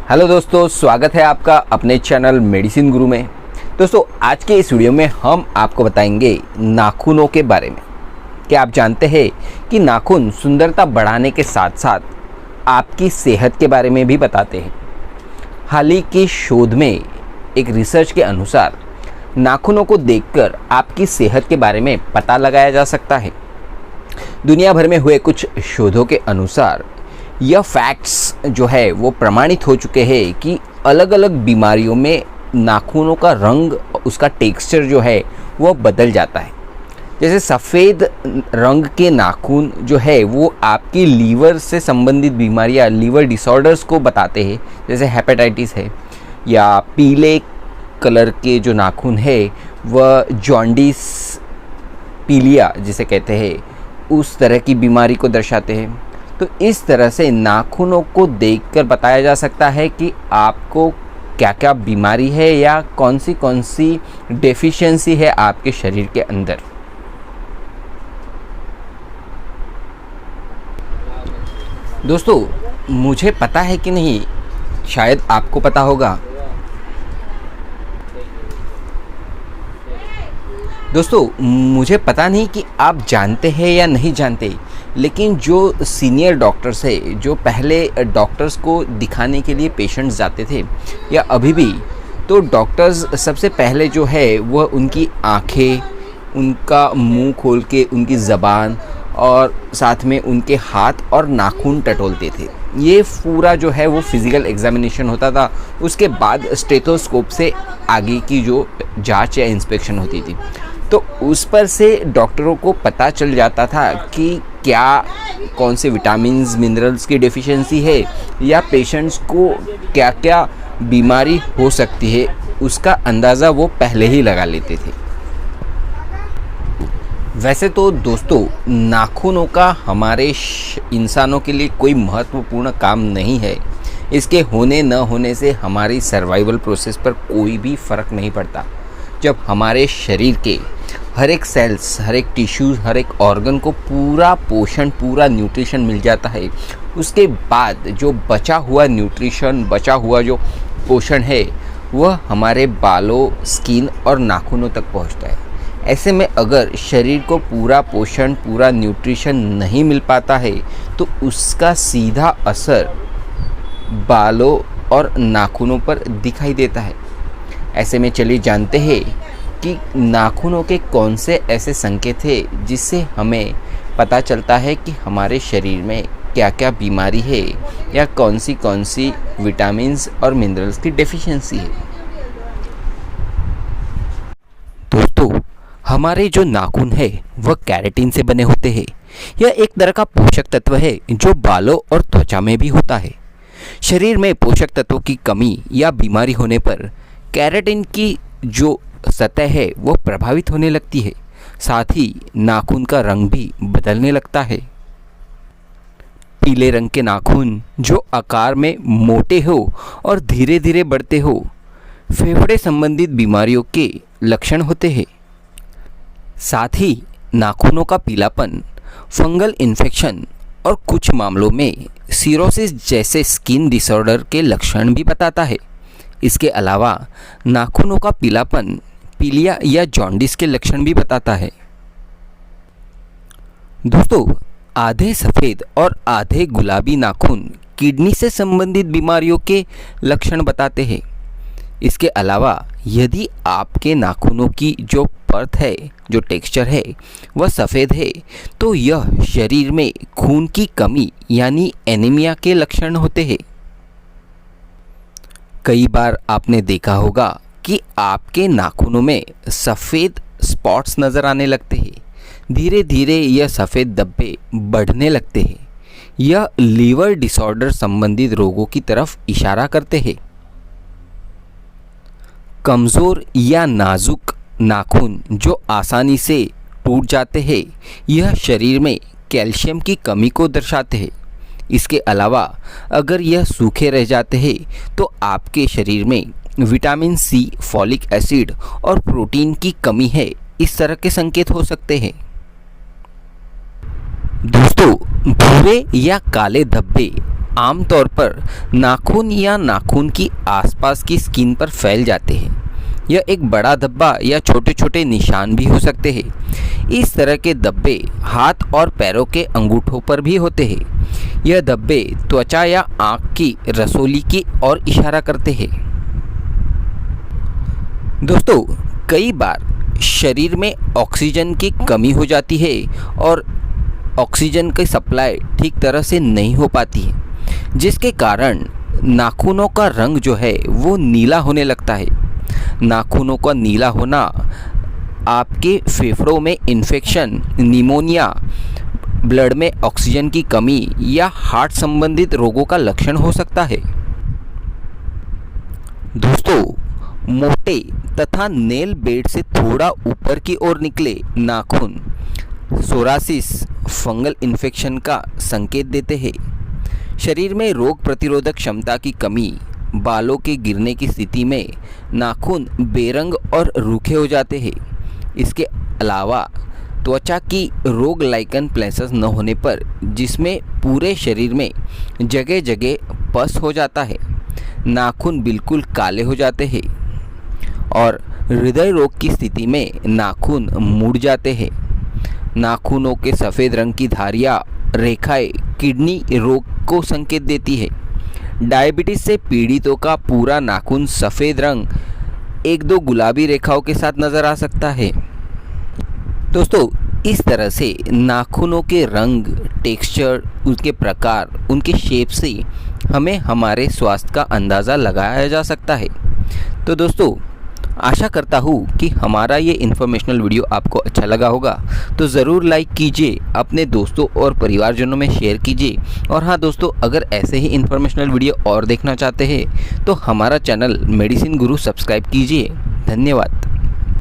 Hello दोस्तों, स्वागत है आपका अपने चैनल मेडिसिन गुरु में। दोस्तों, आज के इस वीडियो में हम आपको बताएंगे नाखूनों के बारे में। क्या आप जानते हैं कि नाखून सुंदरता बढ़ाने के साथ साथ आपकी सेहत के बारे में भी बताते हैं। हाल ही की शोध में एक रिसर्च के अनुसार नाखूनों को देखकर आपकी सेहत के बारे में पता लगाया जा सकता है। दुनिया भर में हुए कुछ शोधों के अनुसार यह फैक्ट्स जो है वो प्रमाणित हो चुके हैं कि अलग अलग बीमारियों में नाखूनों का रंग, उसका टेक्सचर जो है वो बदल जाता है। जैसे सफ़ेद रंग के नाखून जो है वो आपकी लीवर से संबंधित बीमारियां, लीवर डिसऑर्डर्स को बताते हैं, जैसे हेपेटाइटिस है। या पीले कलर के जो नाखून है वह जॉन्डिस, पीलिया जिसे कहते हैं, उस तरह की बीमारी को दर्शाते हैं। तो इस तरह से नाखूनों को देखकर बताया जा सकता है कि आपको क्या क्या बीमारी है या कौन सी डेफिशिएंसी है आपके शरीर के अंदर। दोस्तों, मुझे पता है कि नहीं, शायद आपको पता होगा। दोस्तों, मुझे पता नहीं कि आप जानते हैं या नहीं जानते, लेकिन जो सीनियर डॉक्टर्स है, जो पहले डॉक्टर्स को दिखाने के लिए पेशेंट्स जाते थे या अभी भी, तो डॉक्टर्स सबसे पहले जो है वह उनकी आँखें, उनका मुंह खोल के उनकी ज़बान और साथ में उनके हाथ और नाखून टटोलते थे। ये पूरा जो है वो फिज़िकल एग्जामिनेशन होता था। उसके बाद स्टेथोस्कोप से आगे की जो जांच या इंस्पेक्शन होती थी, तो उस पर से डॉक्टरों को पता चल जाता था कि क्या कौन से विटामिन्स, मिनरल्स की डेफिशिएंसी है या पेशेंट्स को क्या क्या बीमारी हो सकती है, उसका अंदाज़ा वो पहले ही लगा लेते थे। वैसे तो दोस्तों, नाखूनों का हमारे इंसानों के लिए कोई महत्वपूर्ण काम नहीं है। इसके होने न होने से हमारी सर्वाइवल प्रोसेस पर कोई भी फ़र्क नहीं पड़ता। जब हमारे शरीर के हर एक सेल्स, हर एक टिश्यूज़, हर एक ऑर्गन को पूरा पोषण, पूरा न्यूट्रिशन मिल जाता है, उसके बाद जो बचा हुआ न्यूट्रिशन, बचा हुआ जो पोषण है वह हमारे बालों, स्किन और नाखूनों तक पहुंचता है। ऐसे में अगर शरीर को पूरा पोषण, पूरा न्यूट्रिशन नहीं मिल पाता है तो उसका सीधा असर बालों और नाखूनों पर दिखाई देता है। ऐसे में चलिए जानते हैं कि नाखूनों के कौन से ऐसे संकेत हैं जिससे हमें पता चलता है कि हमारे शरीर में क्या क्या बीमारी है या कौन सी विटामिन्स और मिनरल्स की डेफिशिएंसी है। दोस्तों, हमारे जो नाखून है वह केराटिन से बने होते हैं। यह एक तरह का पोषक तत्व है जो बालों और त्वचा में भी होता है। शरीर में पोषक तत्वों की कमी या बीमारी होने पर केराटिन की जो सतह है वो प्रभावित होने लगती है। साथ ही नाखून का रंग भी बदलने लगता है। पीले रंग के नाखून जो आकार में मोटे हो और धीरे धीरे बढ़ते हो, फेफड़े संबंधित बीमारियों के लक्षण होते हैं। साथ ही नाखूनों का पीलापन फंगल इन्फेक्शन और कुछ मामलों में सिरोसिस जैसे स्किन डिसऑर्डर के लक्षण भी बताता है। इसके अलावा नाखूनों का पीलापन पीलिया या जॉन्डिस के लक्षण भी बताता है। दोस्तों, आधे सफ़ेद और आधे गुलाबी नाखून किडनी से संबंधित बीमारियों के लक्षण बताते हैं। इसके अलावा यदि आपके नाखूनों की जो परत है, जो टेक्सचर है वह सफ़ेद है, तो यह शरीर में खून की कमी यानी एनीमिया के लक्षण होते हैं। कई बार आपने देखा होगा कि आपके नाखूनों में सफ़ेद स्पॉट्स नज़र आने लगते हैं। धीरे धीरे यह सफ़ेद धब्बे बढ़ने लगते हैं। यह लीवर डिसऑर्डर संबंधित रोगों की तरफ इशारा करते हैं। कमज़ोर या नाजुक नाखून जो आसानी से टूट जाते हैं, यह शरीर में कैल्शियम की कमी को दर्शाते हैं। इसके अलावा अगर यह सूखे रह जाते हैं तो आपके शरीर में विटामिन सी, फॉलिक एसिड और प्रोटीन की कमी है, इस तरह के संकेत हो सकते हैं। दोस्तों, भूरे या काले धब्बे आमतौर पर नाखून या नाखून की आसपास की स्किन पर फैल जाते हैं। यह एक बड़ा धब्बा या छोटे छोटे निशान भी हो सकते हैं। इस तरह के धब्बे हाथ और पैरों के अंगूठों पर भी होते हैं। यह धब्बे त्वचा या आँख की रसोली की ओर इशारा करते हैं। दोस्तों, कई बार शरीर में ऑक्सीजन की कमी हो जाती है और ऑक्सीजन की सप्लाई ठीक तरह से नहीं हो पाती है, जिसके कारण नाखूनों का रंग जो है वो नीला होने लगता है। नाखूनों का नीला होना आपके फेफड़ों में इन्फेक्शन, निमोनिया, ब्लड में ऑक्सीजन की कमी या हार्ट संबंधित रोगों का लक्षण हो सकता है। दोस्तों, मोटे तथा नेल बेड से थोड़ा ऊपर की ओर निकले नाखून सोरासिस फंगल इन्फेक्शन का संकेत देते हैं। शरीर में रोग प्रतिरोधक क्षमता की कमी, बालों के गिरने की स्थिति में नाखून बेरंग और रूखे हो जाते हैं। इसके अलावा त्वचा की रोग लाइकन प्लेसेस न होने पर, जिसमें पूरे शरीर में जगह जगह पस हो जाता है, नाखून बिल्कुल काले हो जाते हैं और हृदय रोग की स्थिति में नाखून मुड़ जाते हैं। नाखूनों के सफ़ेद रंग की धारियाँ रेखाएं किडनी रोग को संकेत देती है। डायबिटीज से पीड़ितों का पूरा नाखून सफ़ेद रंग 1-2 गुलाबी रेखाओं के साथ नज़र आ सकता है। दोस्तों, इस तरह से नाखूनों के रंग, टेक्सचर, उनके प्रकार, उनके शेप से हमें हमारे स्वास्थ्य का अंदाज़ा लगाया जा सकता है। तो दोस्तों, आशा करता हूँ कि हमारा ये इन्फॉर्मेशनल वीडियो आपको अच्छा लगा होगा। तो ज़रूर लाइक कीजिए, अपने दोस्तों और परिवारजनों में शेयर कीजिए। और हाँ दोस्तों, अगर ऐसे ही इन्फॉर्मेशनल वीडियो और देखना चाहते हैं तो हमारा चैनल मेडिसिन गुरु सब्सक्राइब कीजिए। धन्यवाद।